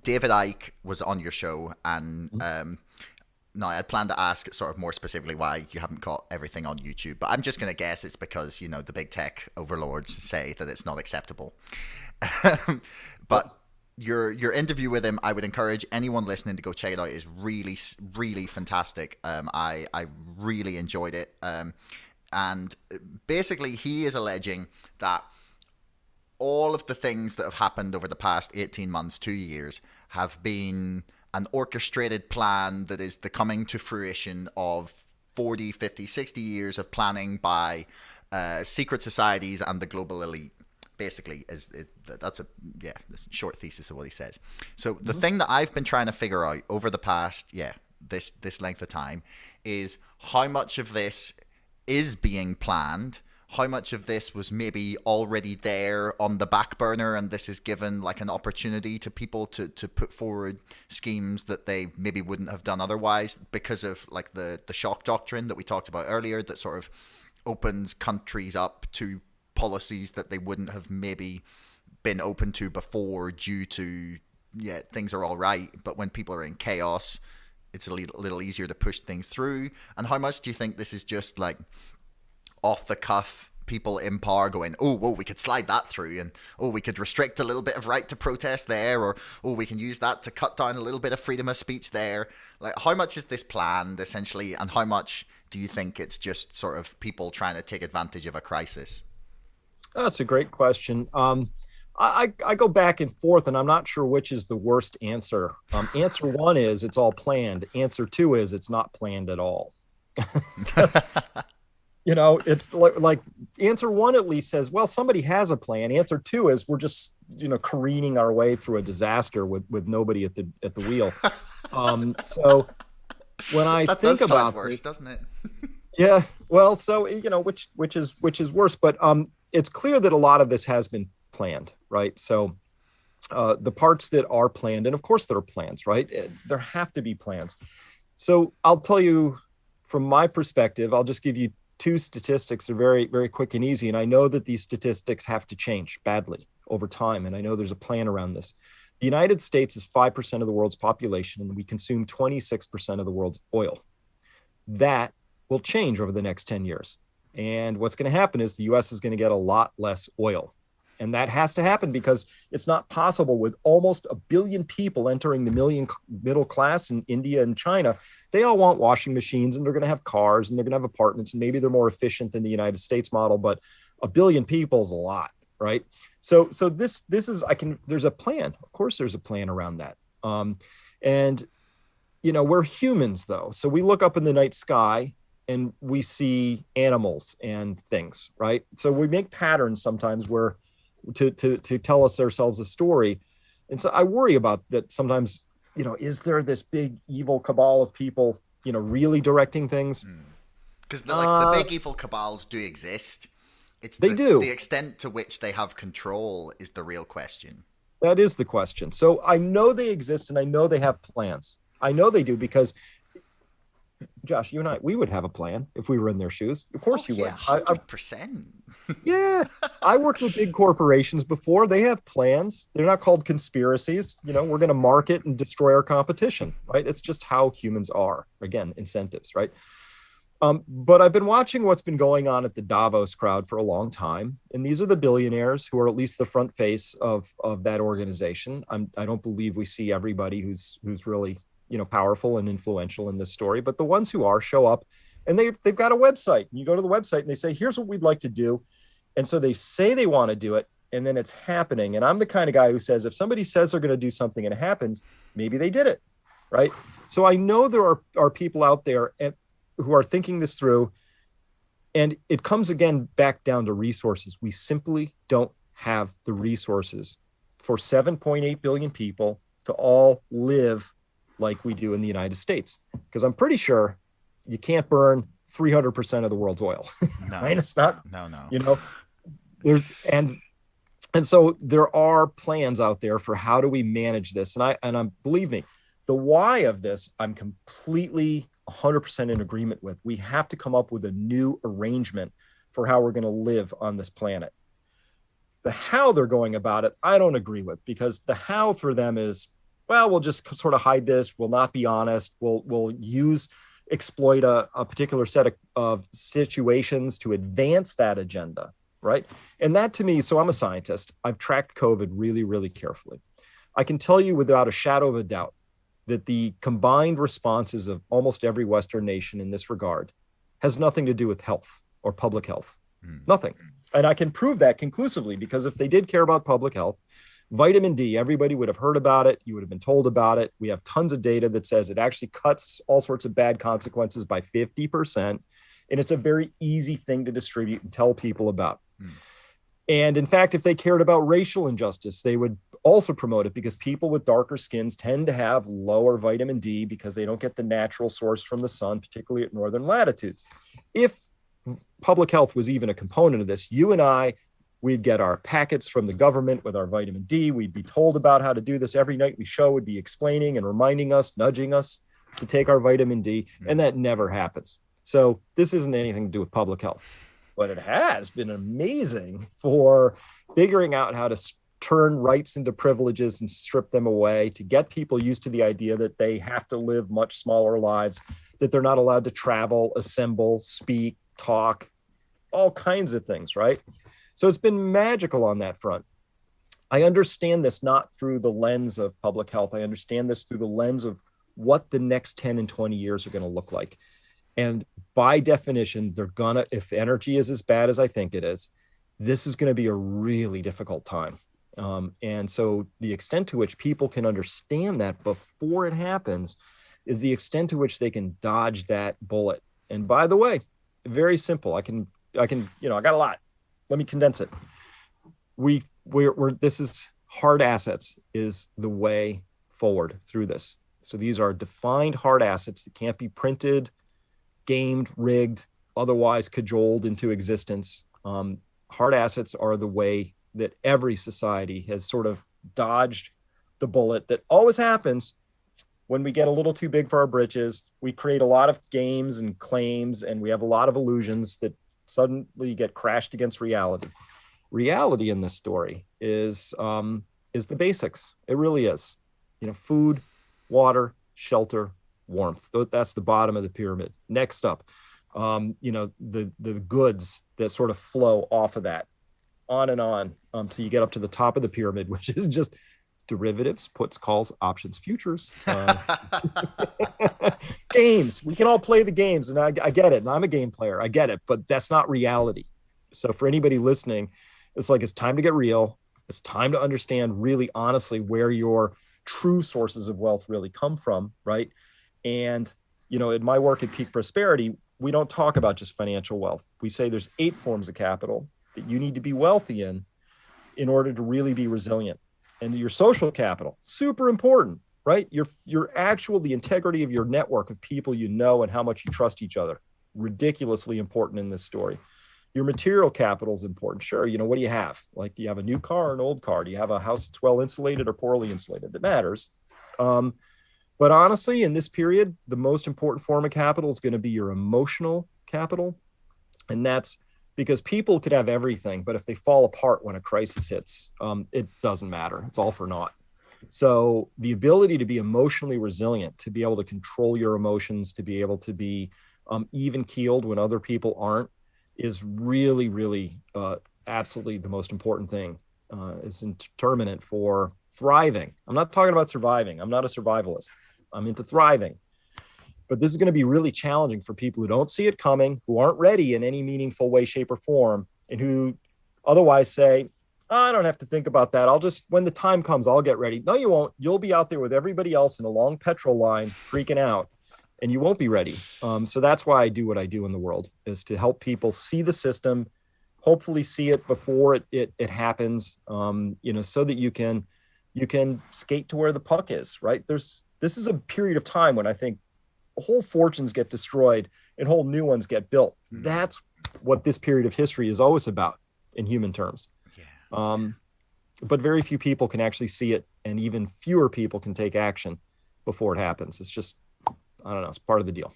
David Icke was on your show, and no, I had planned to ask sort of more specifically why you haven't got everything on YouTube, but I'm just going to guess it's because, the big tech overlords say that it's not acceptable. But your interview with him, I would encourage anyone listening to go check it out. It's really, really fantastic. I really enjoyed it. And basically, he is alleging that all of the things that have happened over the past 18 months, 2 years, have been an orchestrated plan that is the coming to fruition of 40, 50, 60 years of planning by secret societies and the global elite. Basically, that's a short thesis of what he says. So the thing that I've been trying to figure out over the past this length of time is how much of this is being planned, how much of this was maybe already there on the back burner, and this is given like an opportunity to people to put forward schemes that they maybe wouldn't have done otherwise because of like the shock doctrine that we talked about earlier, that sort of opens countries up to policies that they wouldn't have maybe been open to before due to things are all right, but when people are in chaos it's a little easier to push things through. And how much do you think this is just like off the cuff people in power going, oh, whoa, we could slide that through, and oh, we could restrict a little bit of right to protest there, or oh, we can use that to cut down a little bit of freedom of speech there? Like, how much is this planned essentially, and how much do you think it's just sort of people trying to take advantage of a crisis? That's a great question. I go back and forth, and I'm not sure which is the worst answer. Answer one is it's all planned. Answer two is it's not planned at all. It's like answer one at least says, well, somebody has a plan. Answer two is we're just, careening our way through a disaster with nobody at the wheel. So when I that think does about sound worse, this, doesn't it? yeah, well, so which is worse, but it's clear that a lot of this has been planned, right? So the parts that are planned, and of course there are plans, right? There have to be plans. So I'll tell you from my perspective, I'll just give you two statistics. They're very, very quick and easy. And I know that these statistics have to change badly over time. And I know there's a plan around this. The United States is 5% of the world's population, and we consume 26% of the world's oil. That will change over the next 10 years. And what's going to happen is the US is going to get a lot less oil. And that has to happen because it's not possible with almost 1 billion people entering the middle class in India and China. They all want washing machines, and they're going to have cars, and they're going to have apartments, and maybe they're more efficient than the United States model, but 1 billion people is a lot, right? So this is, there's a plan. Of course, there's a plan around that. And we're humans though. So we look up in the night sky and we see animals and things, right? So we make patterns sometimes where to tell ourselves a story. And so I worry about that sometimes, is there this big evil cabal of people, really directing things? Because the big evil cabals do exist. It's the extent to which they have control is the real question. That is the question. So I know they exist, and I know they have plans. I know they do because, Josh, you and I, we would have a plan if we were in their shoes. Of course you would. 100%. Yeah. I worked with big corporations before. They have plans. They're not called conspiracies. We're going to market and destroy our competition, right? It's just how humans are. Again, incentives, right? But I've been watching what's been going on at the Davos crowd for a long time. And these are the billionaires who are at least the front face of that organization. I don't believe we see everybody who's really powerful and influential in this story, but the ones who are show up, and they've got a website. You go to the website and they say, here's what we'd like to do. And so they say they want to do it, and then it's happening. And I'm the kind of guy who says, if somebody says they're going to do something and it happens, maybe they did it, right? So I know there are people out there who are thinking this through, and it comes again back down to resources. We simply don't have the resources for 7.8 billion people to all live like we do in the United States, because I'm pretty sure you can't burn 300% of the world's oil. No, right? It's not. No. There's and so there are plans out there for how do we manage this, and I'm believe me, the why of this I'm completely 100% in agreement with. We have to come up with a new arrangement for how we're going to live on this planet. The how they're going about it, I don't agree with, because the how for them is, well, we'll just sort of hide this. We'll not be honest. We'll exploit a particular set of situations to advance that agenda, right? And that to me, so I'm a scientist. I've tracked COVID really, really carefully. I can tell you without a shadow of a doubt that the combined responses of almost every Western nation in this regard has nothing to do with health or public health. Nothing. And I can prove that conclusively, because if they did care about public health, vitamin D, everybody would have heard about it. You would have been told about it. We have tons of data that says it actually cuts all sorts of bad consequences by 50%. And it's a very easy thing to distribute and tell people about. And in fact, if they cared about racial injustice, they would also promote it, because people with darker skins tend to have lower vitamin D because they don't get the natural source from the sun, particularly at northern latitudes. If public health was even a component of this, you and I, we'd get our packets from the government with our vitamin D. We'd be told about how to do this every night. The show would be explaining and reminding us, nudging us to take our vitamin D, and that never happens. So this isn't anything to do with public health, but it has been amazing for figuring out how to turn rights into privileges and strip them away, to get people used to the idea that they have to live much smaller lives, that they're not allowed to travel, assemble, speak, talk, all kinds of things, right? So it's been magical on that front. I understand this not through the lens of public health. I understand this through the lens of what the next 10 and 20 years are going to look like. And by definition, they're gonna, if energy is as bad as I think it is, this is going to be a really difficult time. And so the extent to which people can understand that before it happens is the extent to which they can dodge that bullet. And by the way, very simple. I can, I got a lot. Let me condense it. This is hard assets is the way forward through this. So these are defined hard assets that can't be printed, gamed, rigged, otherwise cajoled into existence. Hard assets are the way that every society has sort of dodged the bullet that always happens when we get a little too big for our britches. We create a lot of games and claims, and we have a lot of illusions that suddenly get crashed against reality. Reality in this story is the basics. It really is. Food, water, shelter, warmth. That's the bottom of the pyramid. Next up, the goods that sort of flow off of that, on and on. So you get up to the top of the pyramid, which is just derivatives, puts, calls, options, futures, games. We can all play the games, and I get it. And I'm a game player. I get it, but that's not reality. So for anybody listening, it's time to get real. It's time to understand really honestly where your true sources of wealth really come from, right? And, in my work at Peak Prosperity, we don't talk about just financial wealth. We say there's 8 forms of capital that you need to be wealthy in order to really be resilient. And your social capital, super important, right? The integrity of your network of people and how much you trust each other, ridiculously important in this story. Your material capital is important. Sure, what do you have? Like, do you have a new car or an old car? Do you have a house that's well insulated or poorly insulated? That matters. But honestly, in this period, the most important form of capital is going to be your emotional capital. And that's because people could have everything, but if they fall apart when a crisis hits, it doesn't matter. It's all for naught. So the ability to be emotionally resilient, to be able to control your emotions, to be able to be even keeled when other people aren't, is really, really absolutely the most important thing. It's a determinant for thriving. I'm not talking about surviving. I'm not a survivalist. I'm into thriving. But this is going to be really challenging for people who don't see it coming, who aren't ready in any meaningful way, shape, or form, and who otherwise say, I don't have to think about that. When the time comes, I'll get ready. No, you won't. You'll be out there with everybody else in a long petrol line freaking out, and you won't be ready. So that's why I do what I do in the world, is to help people see the system, hopefully see it before it happens, so that you can skate to where the puck is, right? This is a period of time when I think whole fortunes get destroyed and whole new ones get built. That's what this period of history is always about in human terms. Yeah. But very few people can actually see it, and even fewer people can take action before it happens. It's just, I don't know, it's part of the deal.